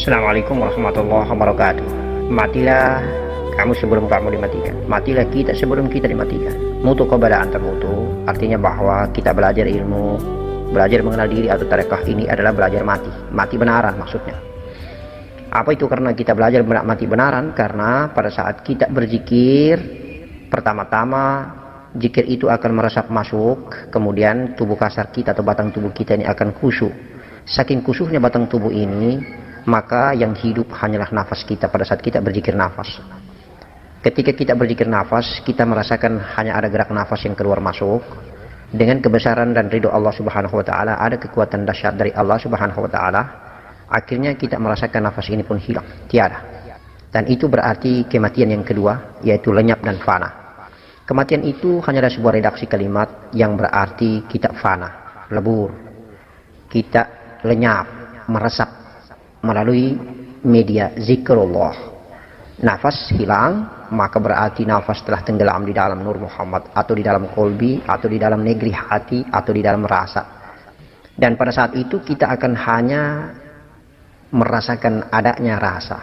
Assalamualaikum warahmatullahi wabarakatuh. Matilah kamu sebelum kamu dimatikan. Matilah kita sebelum kita dimatikan. Mutu qabla an tamutu, artinya bahwa kita belajar ilmu, belajar mengenal diri atau tarekah ini adalah belajar mati. Mati benaran maksudnya. Apa itu? Karena kita belajar mati benaran, karena pada saat kita berzikir, pertama-tama zikir itu akan meresap masuk, kemudian tubuh kasar kita atau batang tubuh kita ini akan khusyuk. Saking khusyuknya batang tubuh ini, maka yang hidup hanyalah nafas kita pada saat kita berzikir nafas. Ketika kita berzikir nafas, kita merasakan hanya ada gerak nafas yang keluar masuk. Dengan kebesaran dan ridho Allah Subhanahu wa taala, ada kekuatan dahsyat dari Allah Subhanahu wa taala. Akhirnya kita merasakan nafas ini pun hilang, tiada. Dan itu berarti kematian yang kedua, yaitu lenyap dan fana. Kematian itu hanyalah sebuah redaksi kalimat yang berarti kita fana, lebur. Kita lenyap, meresap melalui media zikrullah. Nafas hilang, maka berarti nafas telah tenggelam di dalam Nur Muhammad, atau di dalam kolbi, atau di dalam negeri hati, atau di dalam rasa. Dan pada saat itu kita akan hanya merasakan adanya rasa,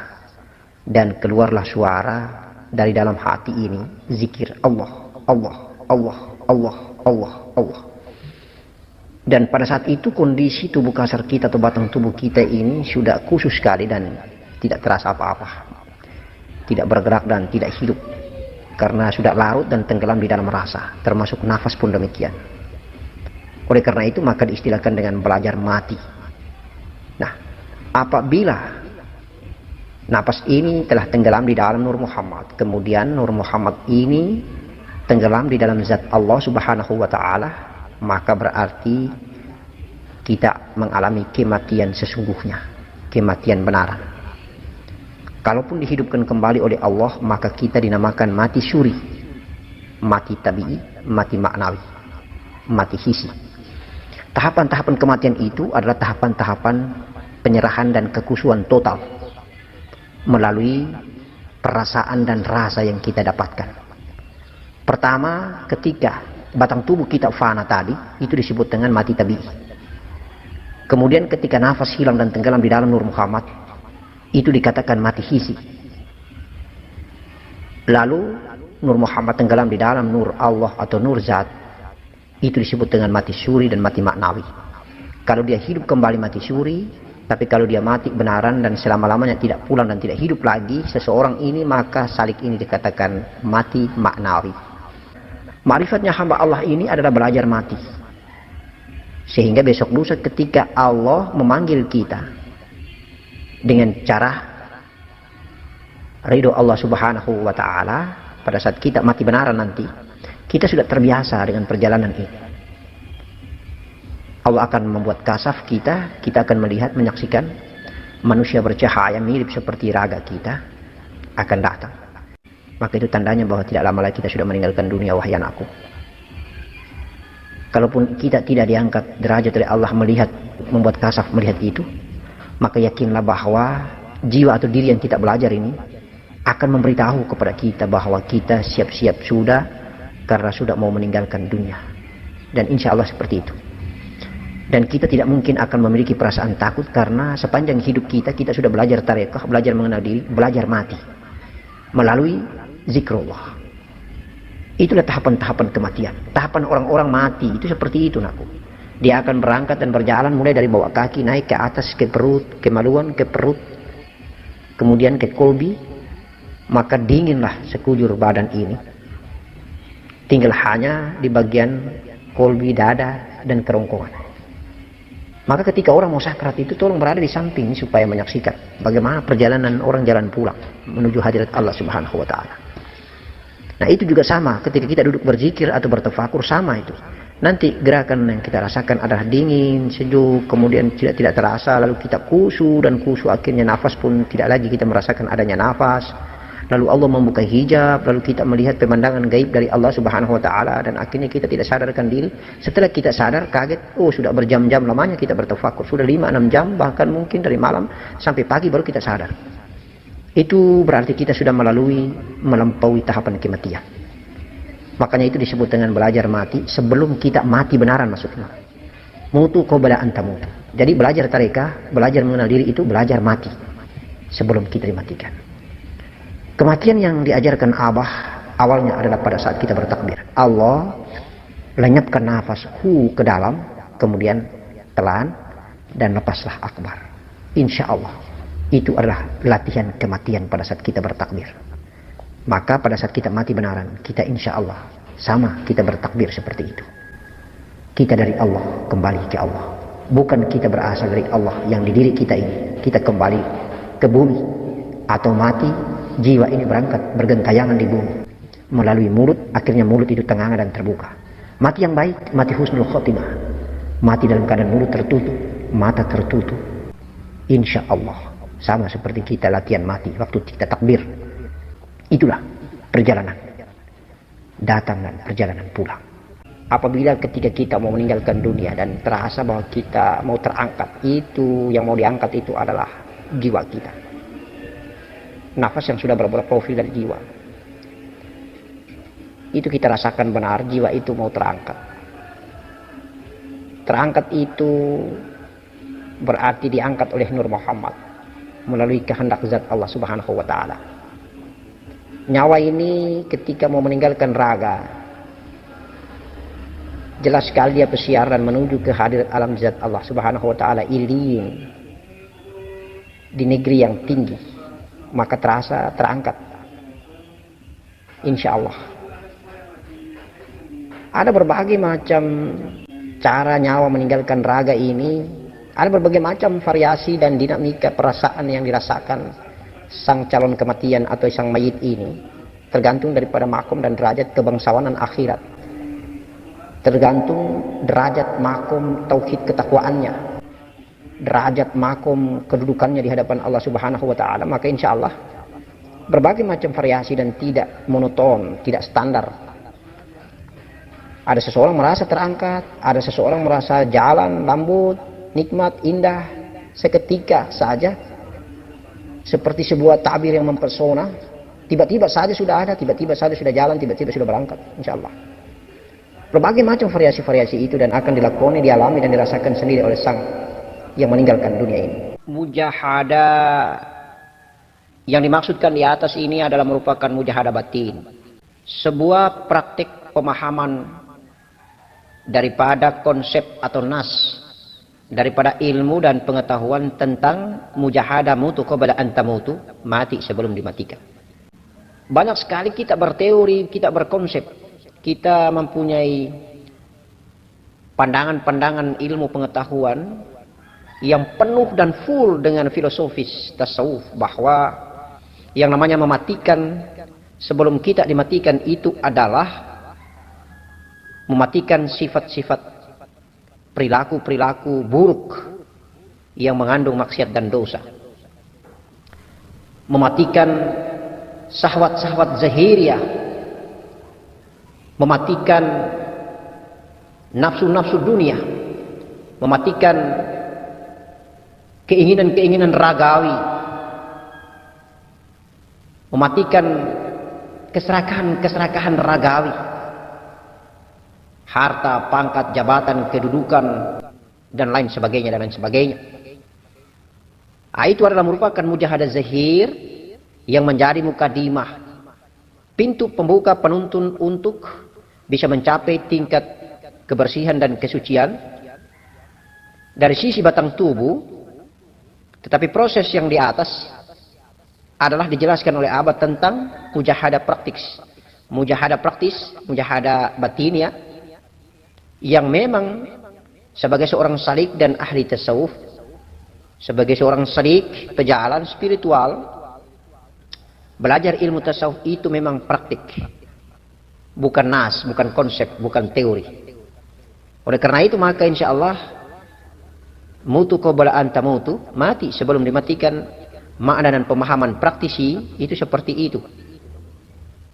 dan keluarlah suara dari dalam hati ini, zikir Allah, Allah, Allah, Allah, Allah, Allah. Dan pada saat itu kondisi tubuh kasar kita atau batang tubuh kita ini sudah khusus sekali dan tidak terasa apa-apa, tidak bergerak dan tidak hidup, karena sudah larut dan tenggelam di dalam rasa, termasuk nafas pun demikian. Oleh karena itu maka diistilahkan dengan belajar mati. Nah, apabila nafas ini telah tenggelam di dalam Nur Muhammad, kemudian Nur Muhammad ini tenggelam di dalam zat Allah Subhanahu wa taala, maka berarti kita mengalami kematian sesungguhnya, kematian benaran. Kalaupun dihidupkan kembali oleh Allah, maka kita dinamakan mati syuri, mati tabi'i, mati maknawi, mati hisi. Tahapan-tahapan kematian itu adalah tahapan-tahapan penyerahan dan kekhusyuan total melalui perasaan dan rasa yang kita dapatkan. Pertama, ketika batang tubuh kita fana tadi, itu disebut dengan mati tabi'i. Kemudian ketika nafas hilang dan tenggelam di dalam Nur Muhammad, itu dikatakan mati hisi. Lalu Nur Muhammad tenggelam di dalam Nur Allah atau Nur Zat, itu disebut dengan mati syuri dan mati maknawi. Kalau dia hidup kembali mati syuri, tapi kalau dia mati benaran dan selama-lamanya tidak pulang dan tidak hidup lagi seseorang ini, maka salik ini dikatakan mati maknawi. Ma'rifatnya hamba Allah ini adalah belajar mati, sehingga besok lusa ketika Allah memanggil kita dengan cara ridho Allah Subhanahu wa taala, pada saat kita mati benaran nanti, kita sudah terbiasa dengan perjalanan ini. Allah akan membuat kasaf kita, kita akan melihat, menyaksikan manusia bercahaya mirip seperti raga kita akan datang. Maka itu tandanya bahwa tidak lama lagi kita sudah meninggalkan dunia, wahai anakku. Kalaupun kita tidak diangkat derajat dari Allah melihat, membuat kasaf melihat itu, maka yakinlah bahwa jiwa atau diri yang kita belajar ini akan memberitahu kepada kita bahwa kita siap-siap sudah, karena sudah mau meninggalkan dunia. Dan insya Allah seperti itu. Dan kita tidak mungkin akan memiliki perasaan takut, karena sepanjang hidup kita, kita sudah belajar tarekah, belajar mengenal diri, belajar mati melalui zikrullah. Itulah tahapan-tahapan kematian. Tahapan orang-orang mati itu seperti itu, nakku. Dia akan berangkat dan berjalan mulai dari bawah kaki, naik ke atas, ke perut, ke maluan, ke perut, kemudian ke kolbi. Maka dinginlah sekujur badan ini. Tinggal hanya di bagian kolbi, dada, dan kerongkongan. Maka ketika orang mau sakrat itu, tolong berada di samping supaya menyaksikan bagaimana perjalanan orang jalan pulang menuju hadirat Allah Subhanahu wa taala. Nah, itu juga sama ketika kita duduk berzikir atau bertafakur, sama itu. Nanti gerakan yang kita rasakan adalah dingin, sejuk, kemudian tidak terasa, lalu kita khusyuk, dan khusyuk akhirnya nafas pun tidak lagi kita merasakan adanya nafas. Lalu Allah membuka hijab, lalu kita melihat pemandangan gaib dari Allah Subhanahu wa taala, dan akhirnya kita tidak sadarkan diri. Setelah kita sadar, kaget, oh sudah berjam-jam lamanya kita bertafakur, sudah 5-6 jam, bahkan mungkin dari malam sampai pagi baru kita sadar. Itu berarti kita sudah melampaui tahapan kematian. Makanya itu disebut dengan belajar mati sebelum kita mati benaran, maksudnya. Mutu qabla an tamutu. Jadi belajar tarekah, belajar mengenal diri itu belajar mati. sebelum kita dimatikan. Kematian yang diajarkan Abah awalnya adalah pada saat kita bertakbir. Allah lenyapkan nafas ke dalam, kemudian telan dan lepaslah akbar. Insya Allah itu adalah latihan kematian pada saat kita bertakbir. Maka pada saat kita mati benaran, kita insya Allah sama kita bertakbir seperti itu. Kita dari Allah kembali ke Allah. Bukan kita berasal dari Allah yang di diri kita ini. Kita kembali ke bumi atau mati, jiwa ini berangkat bergentayangan di bumi melalui mulut. Akhirnya mulut itu tengah dan terbuka. Mati yang baik, mati husnul khotimah. Mati dalam keadaan mulut tertutup, mata tertutup. Insya Allah sama seperti kita latihan mati waktu kita takbir. Itulah perjalanan datang dan perjalanan pulang. Apabila ketika kita mau meninggalkan dunia dan terasa bahwa kita mau terangkat, itu yang mau diangkat itu adalah jiwa kita. Nafas yang sudah berprofil dari jiwa. Itu kita rasakan benar, jiwa itu mau terangkat. Terangkat itu berarti diangkat oleh Nur Muhammad melalui kehendak zat Allah Subhanahu wa Ta'ala. Nyawa ini ketika mau meninggalkan raga, jelas sekali dia bersiaran menuju ke hadirat alam zat Allah Subhanahu wa Ta'ala, ilin, di negeri yang tinggi. Maka terasa terangkat, insya Allah. Ada berbagai macam cara nyawa meninggalkan raga ini. Ada berbagai macam variasi dan dinamika perasaan yang dirasakan sang calon kematian atau sang mayit ini, tergantung daripada makom dan derajat kebangsawanan akhirat, tergantung derajat makom tauhid ketakwaannya, derajat makom kedudukannya di hadapan Allah Subhanahu wa Ta'ala. Maka insya Allah berbagai macam variasi dan tidak monoton, tidak standar. Ada seseorang merasa terangkat, ada seseorang merasa jalan lembut, nikmat, indah, seketika saja, seperti sebuah tabir yang mempesona. Tiba-tiba saja sudah ada, tiba-tiba saja sudah jalan, tiba-tiba sudah berangkat, insya Allah. Berbagai macam variasi-variasi itu dan akan dilakoni, dialami dan dirasakan sendiri oleh sang yang meninggalkan dunia ini. Mujahadah yang dimaksudkan di atas ini adalah merupakan mujahadah batin, sebuah praktik pemahaman daripada konsep atau nas, daripada ilmu dan pengetahuan tentang mujahadah mutu qabla an tamutu, mati sebelum dimatikan. Banyak sekali kita berteori, kita berkonsep, kita mempunyai pandangan-pandangan ilmu pengetahuan yang penuh dan full dengan filosofis tasawuf, bahwa yang namanya mematikan sebelum kita dimatikan itu adalah mematikan sifat-sifat perilaku-perilaku buruk yang mengandung maksiat dan dosa, mematikan syahwat-syahwat zahiriyah, mematikan nafsu-nafsu dunia, mematikan keinginan-keinginan ragawi, mematikan keserakahan-keserakahan ragawi, harta, pangkat, jabatan, kedudukan, dan lain sebagainya, dan lain sebagainya. Itu adalah merupakan mujahadah zahir yang menjadi mukadimah, pintu pembuka penuntun untuk bisa mencapai tingkat kebersihan dan kesucian dari sisi batang tubuh. Tetapi proses yang di atas adalah dijelaskan oleh Abad tentang mujahadah praktis. Mujahadah praktis, mujahadah batinia, yang memang sebagai seorang salik dan ahli tasawuf, sebagai seorang salik pejalan spiritual, belajar ilmu tasawuf itu memang praktik, bukan nas, bukan konsep, bukan teori. Oleh karena itu maka insya Allah mutu qabla an tamutu, mati sebelum dimatikan, makna dan pemahaman praktisi itu seperti itu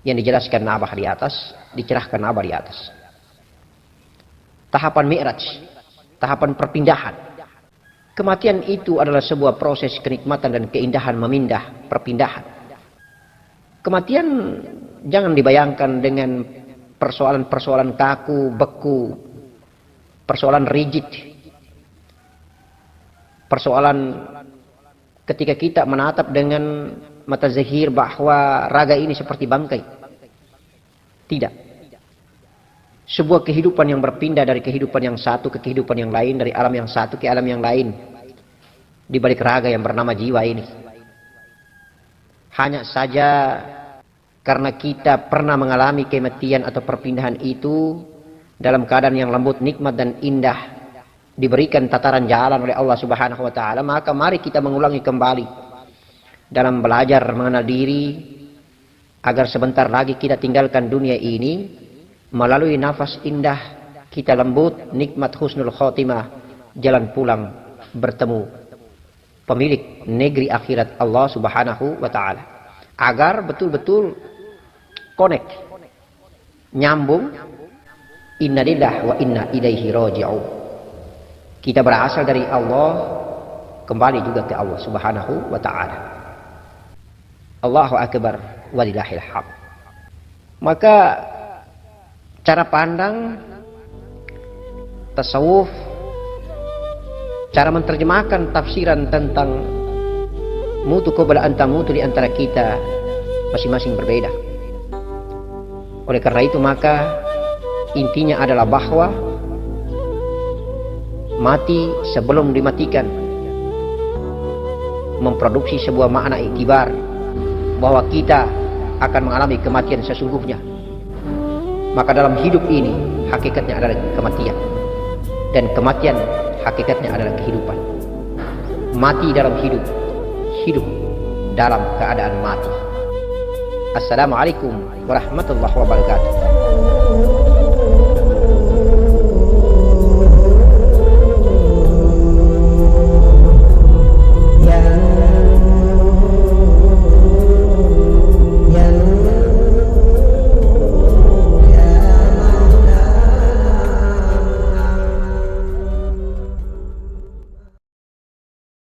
yang dijelaskan Abah di atas, dicerahkan Abah di atas. Tahapan mi'raj, tahapan perpindahan. Kematian itu adalah sebuah proses kenikmatan dan keindahan memindah, perpindahan. Kematian jangan dibayangkan dengan persoalan-persoalan kaku, beku, persoalan rigid, persoalan ketika kita menatap dengan mata zahir bahwa raga ini seperti bangkai. Tidak. Sebuah kehidupan yang berpindah dari kehidupan yang satu ke kehidupan yang lain, dari alam yang satu ke alam yang lain, di balik raga yang bernama jiwa ini. Hanya saja karena kita pernah mengalami kematian atau perpindahan itu dalam keadaan yang lembut, nikmat dan indah, diberikan tataran jalan oleh Allah Subhanahu wa taala, maka mari kita mengulangi kembali dalam belajar mengenal diri agar sebentar lagi kita tinggalkan dunia ini melalui nafas indah kita lembut, nikmat husnul khotimah, jalan pulang bertemu pemilik negeri akhirat Allah Subhanahu wa taala. Agar betul-betul connect, nyambung, inna lillahi wa inna ilaihi raji'un. Kita berasal dari Allah, kembali juga ke Allah Subhanahu wa taala. Allahu akbar walillahil hamd. Maka cara pandang tasawuf, cara menerjemahkan tafsiran tentang mutu qabla an tamutu di antara kita masing-masing berbeda. Oleh karena itu maka intinya adalah bahwa mati sebelum dimatikan memproduksi sebuah makna iktibar bahwa kita akan mengalami kematian sesungguhnya. Maka dalam hidup ini hakikatnya adalah kematian, dan kematian hakikatnya adalah kehidupan. Mati dalam hidup, hidup dalam keadaan mati. Assalamualaikum warahmatullahi wabarakatuh.